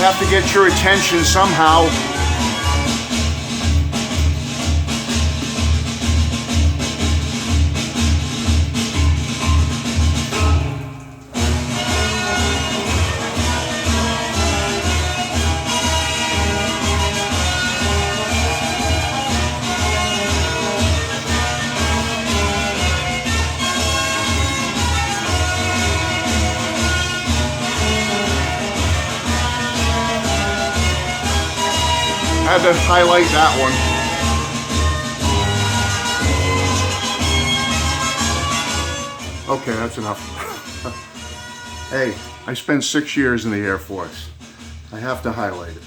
have to get your attention somehow. I had to highlight that one. Okay, that's enough. Hey, I spent 6 years in the Air Force. I have to highlight it.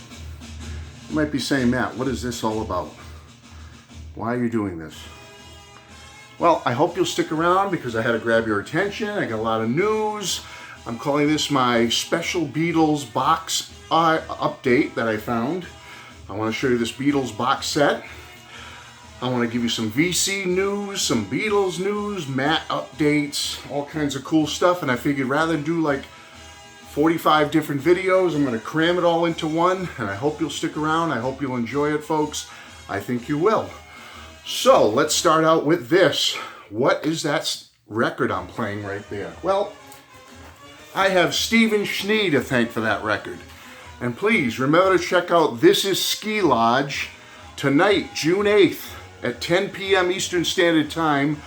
You might be saying, Matt, what is this all about? Why are you doing this? Well, I hope you'll stick around because I had to grab your attention. I got a lot of news. I'm calling this my special Beatles box update that I found. I want to show you this Beatles box set. I want to give you some VC news, some Beatles news, Matt updates, all kinds of cool stuff. And I figured rather than do like 45 different videos, I'm going to cram it all into one. And I hope you'll stick around. I hope you'll enjoy it, folks. I think you will. So let's start out with this. What is that record I'm playing right there? Well, I have Stephen Schnee to thank for that record. And please remember to check out This Is Ski Lodge tonight, June 8th at 10 p.m. Eastern Standard Time.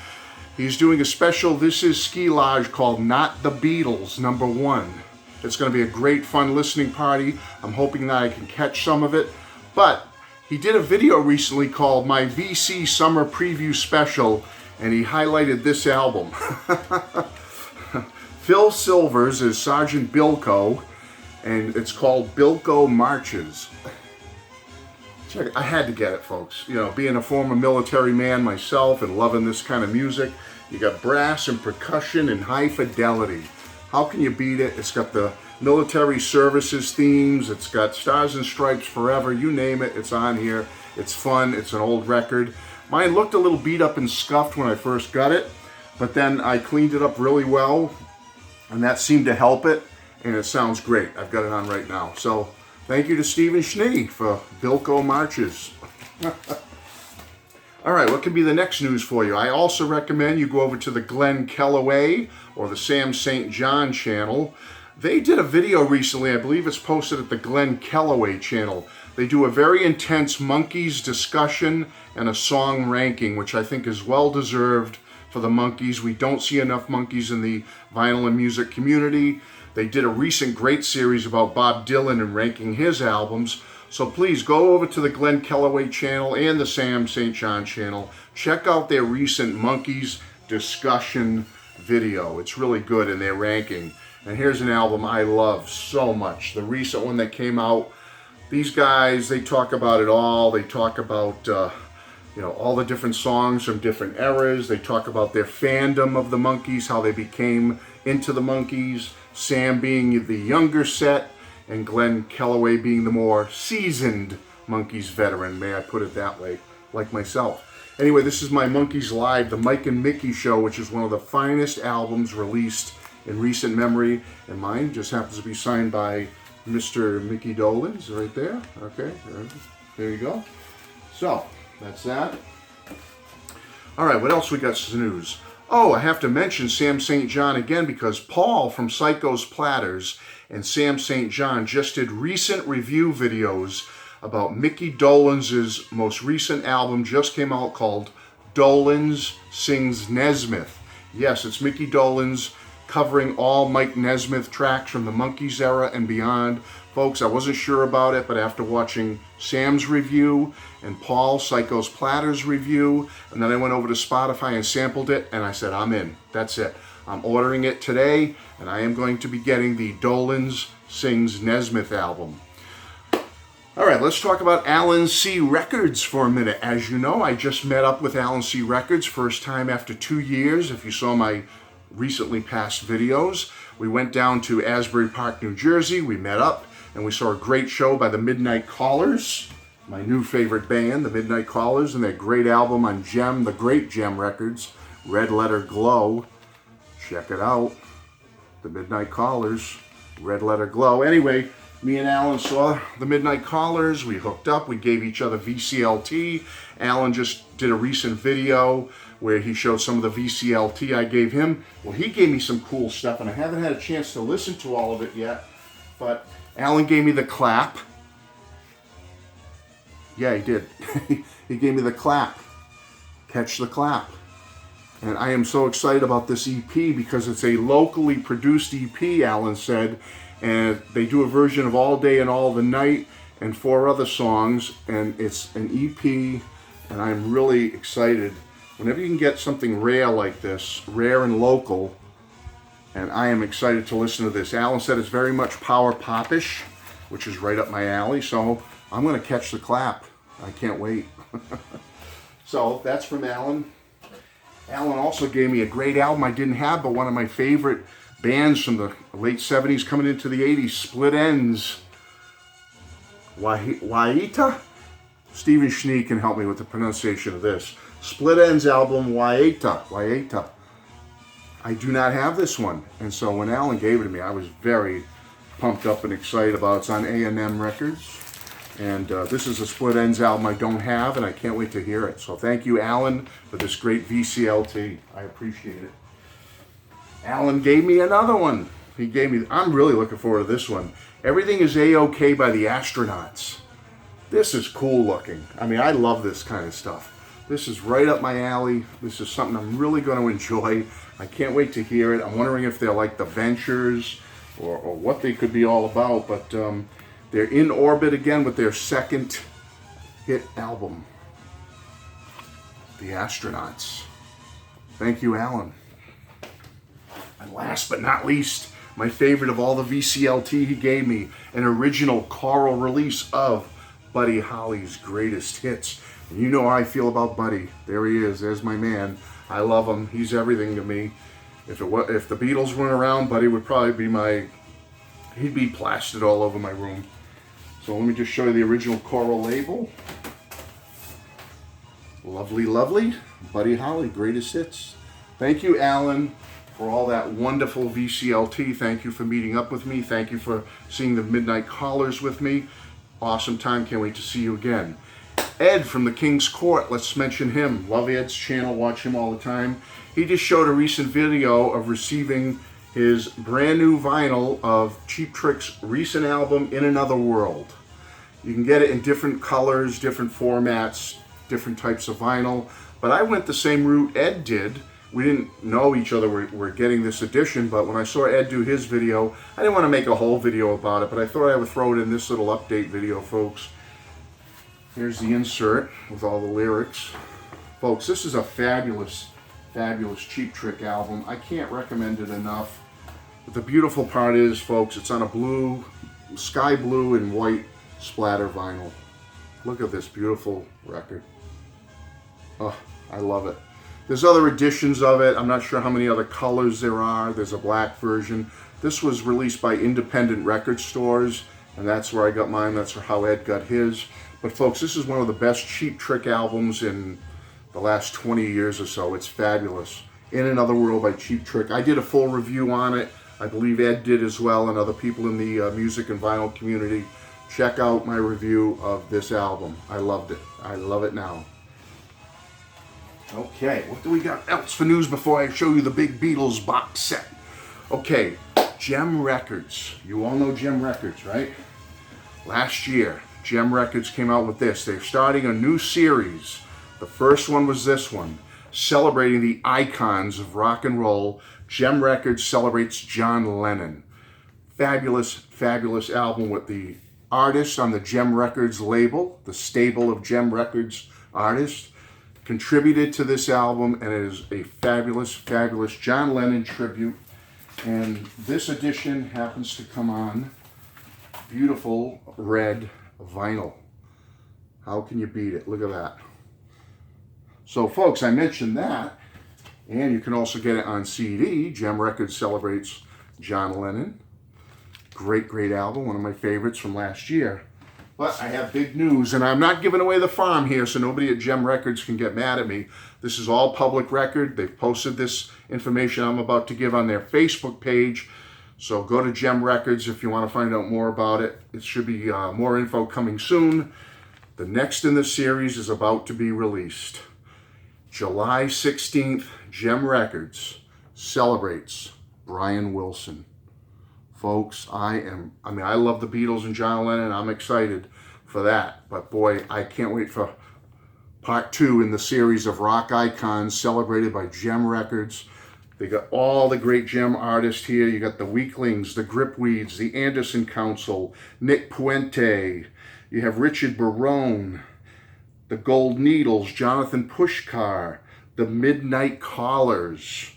He's doing a special This Is Ski Lodge called Not the Beatles #1. It's going to be a great fun listening party. I'm hoping that I can catch some of it. But he did a video recently called My VC Summer Preview Special, and he highlighted this album. Phil Silver's is Sergeant Bilko, and it's called Bilko Marches. Check it. I had to get it, folks. You know, being a former military man myself and loving this kind of music, you got brass and percussion and high fidelity. How can you beat it? It's got the military services themes. It's got Stars and Stripes Forever. You name it, it's on here. It's fun. It's an old record. Mine looked a little beat up and scuffed when I first got it, but then I cleaned it up really well, and that seemed to help it. And it sounds great. I've got it on right now. So thank you to Stephen Schnee for Bilko Marches. All right, what could be the next news for you? I also recommend you go over to the Glen Kellaway or the Sam St. John channel. They did a video recently. I believe it's posted at the Glen Kellaway channel. They do a very intense Monkees discussion and a song ranking, which I think is well deserved for the Monkees. We don't see enough Monkees in the vinyl and music community. They did a recent great series about Bob Dylan and ranking his albums. So please go over to the Glen Kellaway channel and the Sam St. John channel. Check out their recent Monkees discussion video. It's really good in their ranking. And here's an album I love so much. The recent one that came out. These guys, they talk about it all. They talk about you know, all the different songs from different eras. They talk about their fandom of the Monkees, how they became into the Monkees. Sam being the younger set, and Glen Kellaway being the more seasoned Monkees veteran, may I put it that way, like myself. Anyway, this is my Monkees Live, the Mike and Mickey Show, which is one of the finest albums released in recent memory, and mine just happens to be signed by Mr. Mickey Dolenz right there. Okay, there you go. So, that's that. All right, what else we got for news? Oh, I have to mention Sam St. John again because Paul from Psykos Platters and Sam St. John just did recent review videos about Mickey Dolenz's most recent album, just came out, called Dolenz Sings Nesmith. Yes, it's Mickey Dolenz covering all Mike Nesmith tracks from the Monkees era and beyond. Folks, I wasn't sure about it, but after watching Sam's review and Paul Psykos Platters review, and then I went over to Spotify and sampled it, and I said, I'm in. That's it. I'm ordering it today, and I am going to be getting the Dolenz Sings Nesmith album. All right, let's talk about Allan C Records for a minute. As you know, I just met up with Allan C Records, first time after 2 years. If you saw my recently past videos, we went down to Asbury Park, New Jersey. We met up, and we saw a great show by the Midnight Callers, my new favorite band, the Midnight Callers, and their great album on Jem, the great Jem Records, Red Letter Glow. Check it out. The Midnight Callers, Red Letter Glow. Anyway, Me and Allan saw the Midnight Callers. We hooked up. We gave each other VCLT. Allan just did a recent video where he showed some of the VCLT I gave him. Well, he gave me some cool stuff, and I haven't had a chance to listen to all of it yet. But Allan gave me the clap. Yeah, he did. He gave me the clap. Catch the Clap. And I am so excited about this EP because it's a locally produced EP, Allan said. And they do a version of All Day and All the Night and 4 other songs. And it's an EP, and I'm really excited. Whenever you can get something rare like this, rare and local, and I am excited to listen to this. Allan said it's very much power popish, which is right up my alley. So I'm going to catch the clap. I can't wait. So that's from Allan. Allan also gave me a great album I didn't have, but one of my favorite bands from the late 70s coming into the 80s, Split Enz. Waiita? Stephen Schnee can help me with the pronunciation of this. Split Enz album, Waiita. I do not have this one. And so when Allan gave it to me, I was very pumped up and excited about it. It's on A&M Records. And this is a Split Enz album I don't have, and I can't wait to hear it. So thank you, Allan, for this great VCLT. I appreciate it. Allan gave me another one. I'm really looking forward to this one. Everything is A-OK by the Astronauts. This is cool looking. I mean, I love this kind of stuff. This is right up my alley. This is something I'm really going to enjoy. I can't wait to hear it. I'm wondering if they're like the Ventures or what they could be all about, but they're in orbit again with their second hit album, The Astronauts. Thank you, Allan. And last but not least, my favorite of all the VCLT he gave me, an original choral release of Buddy Holly's greatest hits. And you know how I feel about Buddy. There he is. There's my man. I love him. He's everything to me. If the Beatles weren't around, Buddy would probably be he'd be plastered all over my room. So let me just show you the original choral label. Lovely, lovely. Buddy Holly, greatest hits. Thank you, Allan, for all that wonderful VCLT. Thank you for meeting up with me. Thank you for seeing the Midnight Callers with me. Awesome time. Can't wait to see you again. Ed from the King's Court, let's mention him. Love Ed's channel, watch him all the time. He just showed a recent video of receiving his brand new vinyl of Cheap Trick's recent album, In Another World. You can get it in different colors, different formats, different types of vinyl. But I went the same route Ed did. We didn't know each other were getting this edition, but when I saw Ed do his video, I didn't want to make a whole video about it, but I thought I would throw it in this little update video, folks. Here's the insert with all the lyrics. Folks, this is a fabulous, fabulous Cheap Trick album. I can't recommend it enough. But the beautiful part is, folks, it's on a sky blue and white splatter vinyl. Look at this beautiful record. Oh, I love it. There's other editions of it. I'm not sure how many other colors there are. There's a black version. This was released by independent record stores, and that's where I got mine. That's how Ed got his. But folks, this is one of the best Cheap Trick albums in the last 20 years or so. It's fabulous. In Another World by Cheap Trick. I did a full review on it. I believe Ed did as well, and other people in the music and vinyl community. Check out my review of this album. I loved it. I love it now. Okay, what do we got else for news before I show you the big Beatles box set? Okay, Jem Records. You all know Jem Records, right? Last year, Jem Records came out with this. They're starting a new series. The first one was this one, celebrating the icons of rock and roll. Jem Records celebrates John Lennon. Fabulous, fabulous album with the artists on the Jem Records label, the stable of Jem Records artists, contributed to this album, and it is a fabulous, fabulous John Lennon tribute. And this edition happens to come on beautiful red vinyl. How can you beat it? Look at that. So folks, I mentioned that, and you can also get it on CD. Jem Records celebrates John Lennon. Great, great album, one of my favorites from last year. But I have big news, and I'm not giving away the farm here, so nobody at Jem Records can get mad at me. This is all public record. They've posted this information I'm about to give on their Facebook page. So go to Jem Records if you want to find out more about it. It should be more info coming soon. The next in the series is about to be released. July 16th, Jem Records celebrates Brian Wilson. Folks, I love the Beatles and John Lennon. I'm excited for that. But boy, I can't wait for part 2 in the series of rock icons celebrated by Jem Records. They got all the great Jem artists here. You got the Weaklings, the Gripweeds, the Anderson Council, Nick Puente. You have Richard Barone, the Gold Needles, Jonathan Pushkar, the Midnight Callers,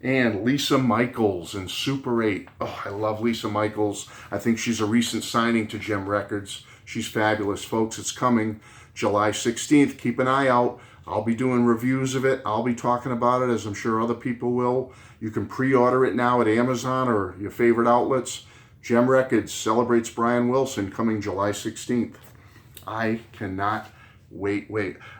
and Lisa Michaels and Super 8. Oh, I love Lisa Michaels. I think she's a recent signing to Jem Records. She's fabulous, folks. It's coming July 16th. Keep an eye out. I'll be doing reviews of it. I'll be talking about it, as I'm sure other people will. You can pre-order it now at Amazon or your favorite outlets. Jem Records celebrates Brian Wilson, coming July 16th. I cannot wait.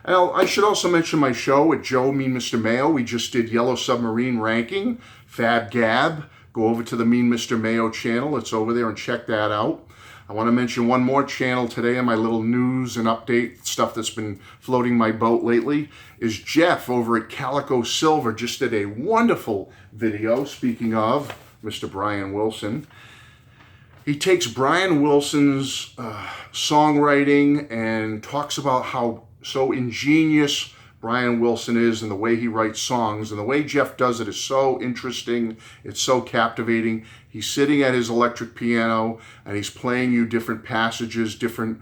Now, I should also mention my show with Joe, me, Mr. Mayo. We just did Yellow Submarine ranking, Fab Gab. Go over to the Me, Mr. Mayo channel. It's over there and check that out. I want to mention one more channel today in my little news and update stuff that's been floating my boat lately is Jeff over at Calico Silver. Just did a wonderful video, speaking of Mr. Brian Wilson. He takes Brian Wilson's songwriting and talks about how so ingenious Brian Wilson is and the way he writes songs. And the way Jeff does it is so interesting. It's so captivating. He's sitting at his electric piano and he's playing you different passages, different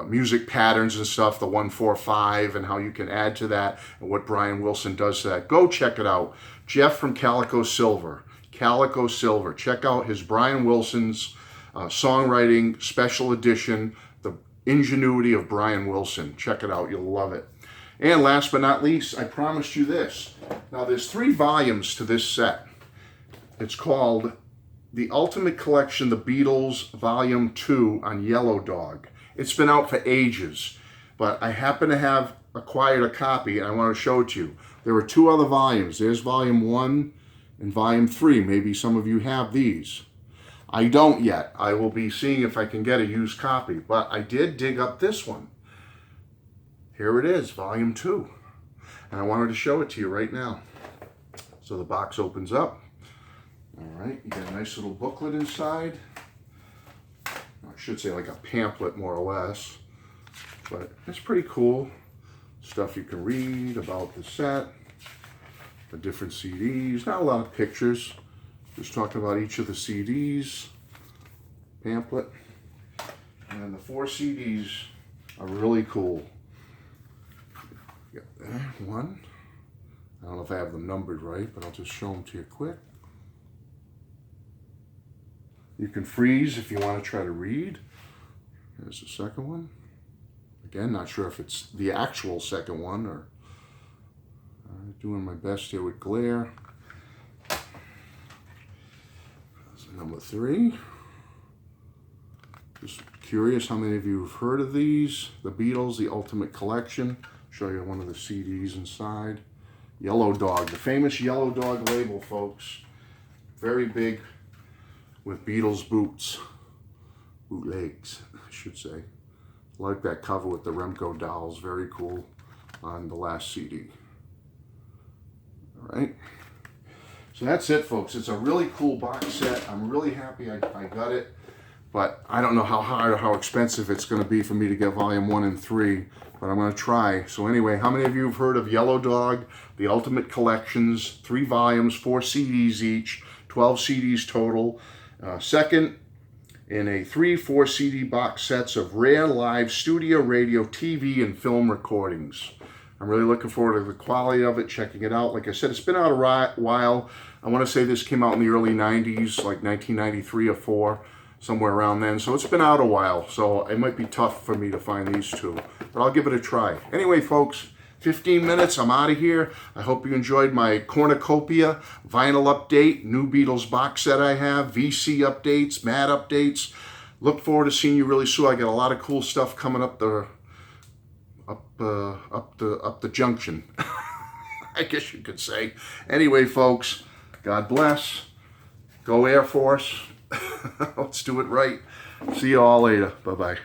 music patterns and stuff, the 1-4-5, and how you can add to that and what Brian Wilson does to that. Go check it out. Jeff from Calico Silver. Calico Silver. Check out his Brian Wilson's songwriting special edition, The Ingenuity of Brian Wilson. Check it out. You'll love it. And last but not least, I promised you this. Now, there's 3 volumes to this set. It's called The Ultimate Collection, The Beatles, Volume 2 on Yellow Dog. It's been out for ages, but I happen to have acquired a copy, and I want to show it to you. There are 2 other volumes. There's Volume 1 and Volume 3. Maybe some of you have these. I don't yet. I will be seeing if I can get a used copy, but I did dig up this one. Here it is, Volume 2. And I wanted to show it to you right now. So the box opens up. All right, you get a nice little booklet inside. I should say like a pamphlet, more or less. But it's pretty cool. Stuff you can read about the set. The different CDs, not a lot of pictures, just talking about each of the CDs, pamphlet, and the 4 CDs are really cool. Got one, I don't know if I have them numbered right, but I'll just show them to you quick. You can freeze if you want to try to read. Here's the second one. Again, not sure if it's the actual second one or doing my best here with glare. That's number 3. Just curious how many of you have heard of these. The Beatles, The Ultimate Collection. Show you one of the CDs inside. Yellow Dog, the famous Yellow Dog label, folks. Very big with Beatles boots. Bootlegs, I should say. I like that cover with the Remco dolls. Very cool on the last CD. All right, so that's it, folks. It's a really cool box set. I'm really happy I got it, but I don't know how hard or how expensive it's going to be for me to get Volume 1 and 3, but I'm going to try. So anyway, how many of you have heard of Yellow Dog, The Ultimate Collections, 3 volumes, 4 CDs each, 12 CDs total. Second, in a 3-4 CD box sets of rare live studio, radio, TV, and film recordings. I'm really looking forward to the quality of it, checking it out. Like I said, it's been out a while. I want to say this came out in the early 90s, like 1993 or 4, somewhere around then. So it's been out a while, so it might be tough for me to find these 2, but I'll give it a try. Anyway, folks, 15 minutes, I'm out of here. I hope you enjoyed my cornucopia, vinyl update, new Beatles box set I have, VC updates, Mad updates. Look forward to seeing you really soon. I got a lot of cool stuff coming up the junction, I guess you could say. Anyway, folks, God bless. Go Air Force. Let's do it right. See you all later. Bye-bye.